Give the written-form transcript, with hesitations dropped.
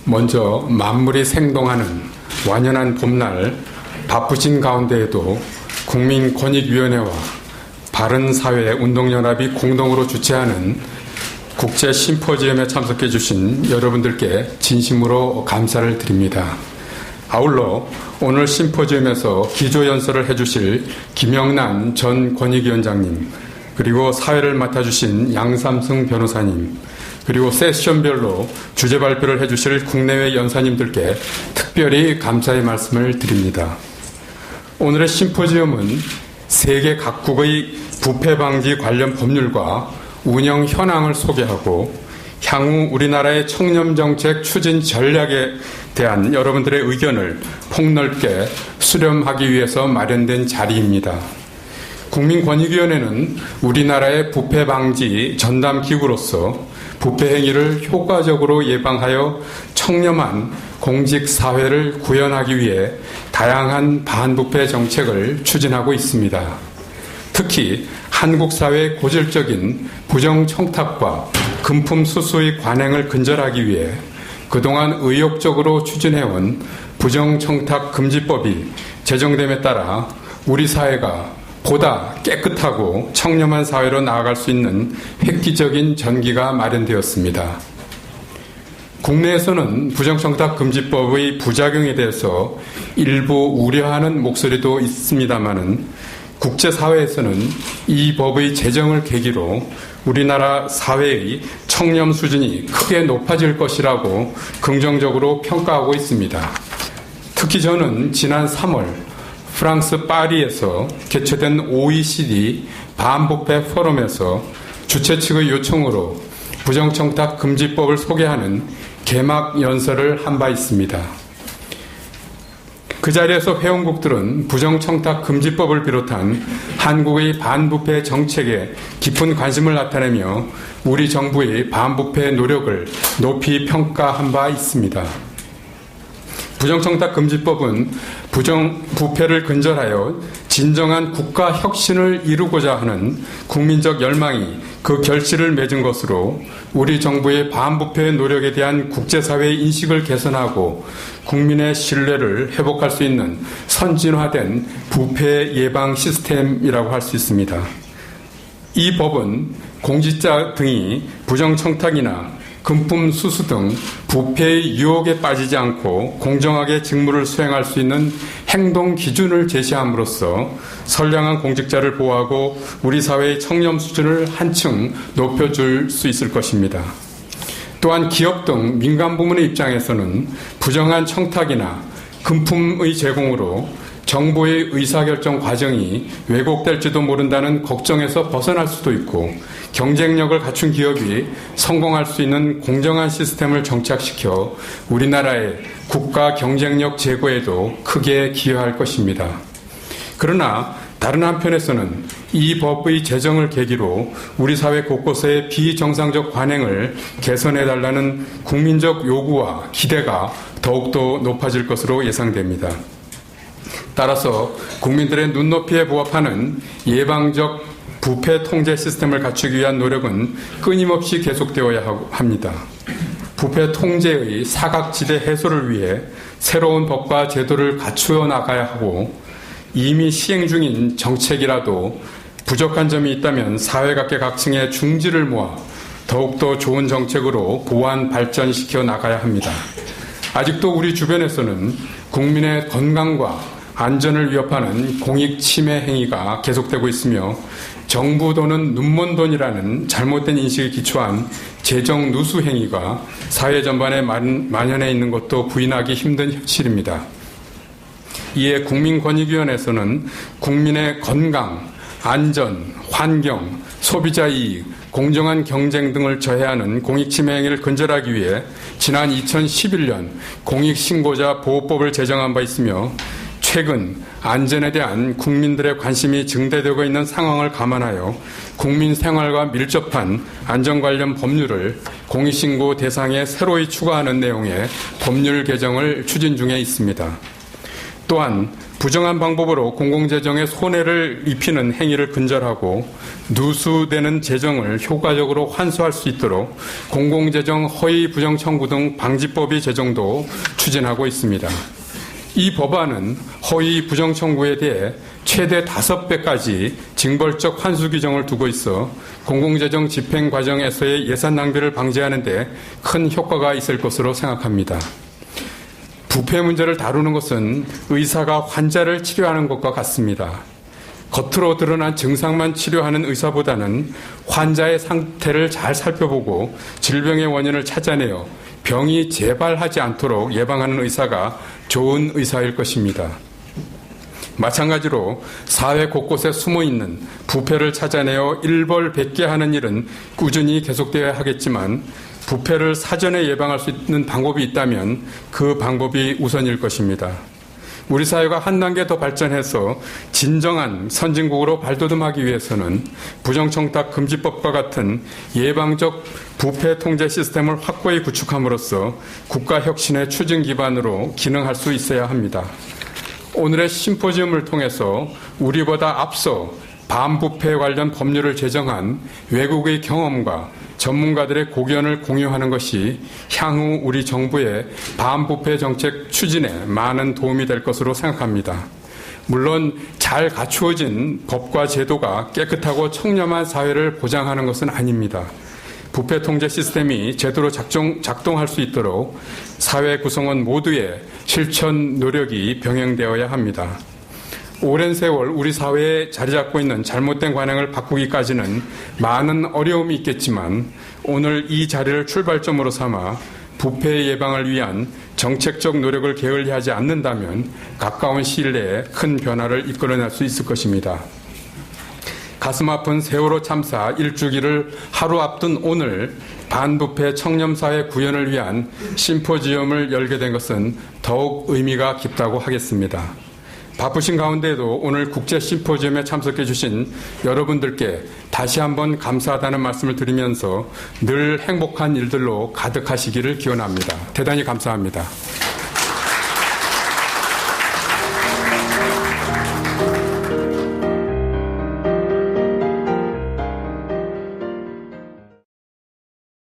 먼저 만물이 생동하는 완연한 봄날 바쁘신 가운데에도 국민권익위원회와 바른사회운동연합이 공동으로 주최하는 국제 심포지엄에 참석해 주신 여러분들께 진심으로 감사를 드립니다. 아울러 오늘 심포지엄에서 기조연설을 해주실 김영란 전 권익위원장님, 그리고 사회를 맡아주신 양삼승 변호사님, 그리고 세션별로 주제 발표를 해주실 국내외 연사님들께 특별히 감사의 말씀을 드립니다. 오늘의 심포지엄은 세계 각국의 부패 방지 관련 법률과 운영 현황을 소개하고 향후 우리나라의 청렴정책 추진 전략에 대한 여러분들의 의견을 폭넓게 수렴하기 위해서 마련된 자리입니다. 국민권익위원회는 우리나라의 부패 방지 전담기구로서 부패 행위를 효과적으로 예방하여 청렴한 공직사회를 구현하기 위해 다양한 반부패 정책을 추진하고 있습니다. 특히 한국 사회의 고질적인 부정청탁과 금품 수수의 관행을 근절하기 위해 그동안 의욕적으로 추진해온 부정청탁금지법이 제정됨에 따라 우리 사회가 보다 깨끗하고 청렴한 사회로 나아갈 수 있는 획기적인 전기가 마련되었습니다. 국내에서는 부정청탁금지법의 부작용에 대해서 일부 우려하는 목소리도 있습니다마는 국제사회에서는 이 법의 제정을 계기로 우리나라 사회의 청렴 수준이 크게 높아질 것이라고 긍정적으로 평가하고 있습니다. 특히 저는 지난 3월 프랑스 파리에서 개최된 OECD 반부패 포럼에서 주최 측의 요청으로 부정청탁 금지법을 소개하는 개막 연설을 한 바 있습니다. 그 자리에서 회원국들은 부정청탁 금지법을 비롯한 한국의 반부패 정책에 깊은 관심을 나타내며 우리 정부의 반부패 노력을 높이 평가한 바 있습니다. 부정청탁금지법은 부패를 근절하여 진정한 국가 혁신을 이루고자 하는 국민적 열망이 그 결실을 맺은 것으로 우리 정부의 반부패 노력에 대한 국제사회의 인식을 개선하고 국민의 신뢰를 회복할 수 있는 선진화된 부패 예방 시스템이라고 할 수 있습니다. 이 법은 공직자 등이 부정청탁이나 금품 수수 등 부패의 유혹에 빠지지 않고 공정하게 직무를 수행할 수 있는 행동 기준을 제시함으로써 선량한 공직자를 보호하고 우리 사회의 청렴 수준을 한층 높여줄 수 있을 것입니다. 또한 기업 등 민간 부문의 입장에서는 부정한 청탁이나 금품의 제공으로 정부의 의사결정 과정이 왜곡될지도 모른다는 걱정에서 벗어날 수도 있고 경쟁력을 갖춘 기업이 성공할 수 있는 공정한 시스템을 정착시켜 우리나라의 국가 경쟁력 제고에도 크게 기여할 것입니다. 그러나 다른 한편에서는 이 법의 제정을 계기로 우리 사회 곳곳의 비정상적 관행을 개선해달라는 국민적 요구와 기대가 더욱더 높아질 것으로 예상됩니다. 따라서 국민들의 눈높이에 부합하는 예방적 부패 통제 시스템을 갖추기 위한 노력은 끊임없이 계속되어야 합니다. 부패 통제의 사각지대 해소를 위해 새로운 법과 제도를 갖추어 나가야 하고 이미 시행 중인 정책이라도 부족한 점이 있다면 사회각계 각층의 중지를 모아 더욱더 좋은 정책으로 보완 발전시켜 나가야 합니다. 아직도 우리 주변에서는 국민의 건강과 안전을 위협하는 공익 침해 행위가 계속되고 있으며 정부 돈은 눈먼 돈이라는 잘못된 인식에 기초한 재정 누수 행위가 사회 전반에 만연해 있는 것도 부인하기 힘든 현실입니다. 이에 국민권익위원회에서는 국민의 건강, 안전, 환경, 소비자 이익, 공정한 경쟁 등을 저해하는 공익침해 행위를 근절하기 위해 지난 2011년 공익신고자 보호법을 제정한 바 있으며 최근 안전에 대한 국민들의 관심이 증대되고 있는 상황을 감안하여 국민 생활과 밀접한 안전 관련 법률을 공익신고 대상에 새로이 추가하는 내용의 법률 개정을 추진 중에 있습니다. 또한 부정한 방법으로 공공재정에 손해를 입히는 행위를 근절하고 누수되는 재정을 효과적으로 환수할 수 있도록 공공재정 허위 부정 청구 등 방지법의 제정도 추진하고 있습니다. 이 법안은 허위 부정 청구에 대해 최대 5배까지 징벌적 환수 규정을 두고 있어 공공재정 집행 과정에서의 예산 낭비를 방지하는 데 큰 효과가 있을 것으로 생각합니다. 부패 문제를 다루는 것은 의사가 환자를 치료하는 것과 같습니다. 겉으로 드러난 증상만 치료하는 의사보다는 환자의 상태를 잘 살펴보고 질병의 원인을 찾아내어 병이 재발하지 않도록 예방하는 의사가 좋은 의사일 것입니다. 마찬가지로 사회 곳곳에 숨어있는 부패를 찾아내어 일벌백계하는 일은 꾸준히 계속되어야 하겠지만 부패를 사전에 예방할 수 있는 방법이 있다면 그 방법이 우선일 것입니다. 우리 사회가 한 단계 더 발전해서 진정한 선진국으로 발돋움하기 위해서는 부정청탁금지법과 같은 예방적 부패 통제 시스템을 확고히 구축함으로써 국가혁신의 추진 기반으로 기능할 수 있어야 합니다. 오늘의 심포지움을 통해서 우리보다 앞서 반부패 관련 법률을 제정한 외국의 경험과 전문가들의 고견을 공유하는 것이 향후 우리 정부의 반부패 정책 추진에 많은 도움이 될 것으로 생각합니다. 물론 잘 갖추어진 법과 제도가 깨끗하고 청렴한 사회를 보장하는 것은 아닙니다. 부패 통제 시스템이 제대로 작동할 수 있도록 사회 구성원 모두의 실천 노력이 병행되어야 합니다. 오랜 세월 우리 사회에 자리 잡고 있는 잘못된 관행을 바꾸기까지는 많은 어려움이 있겠지만 오늘 이 자리를 출발점으로 삼아 부패 예방을 위한 정책적 노력을 게을리하지 않는다면 가까운 시일 내에 큰 변화를 이끌어낼 수 있을 것입니다. 가슴 아픈 세월호 참사 1주기를 하루 앞둔 오늘 반부패 청렴사회 구현을 위한 심포지엄을 열게 된 것은 더욱 의미가 깊다고 하겠습니다. 바쁘신 가운데도 오늘 국제 심포지엄에 참석해 주신 여러분들께 다시 한번 감사하다는 말씀을 드리면서 늘 행복한 일들로 가득하시기를 기원합니다. 대단히 감사합니다.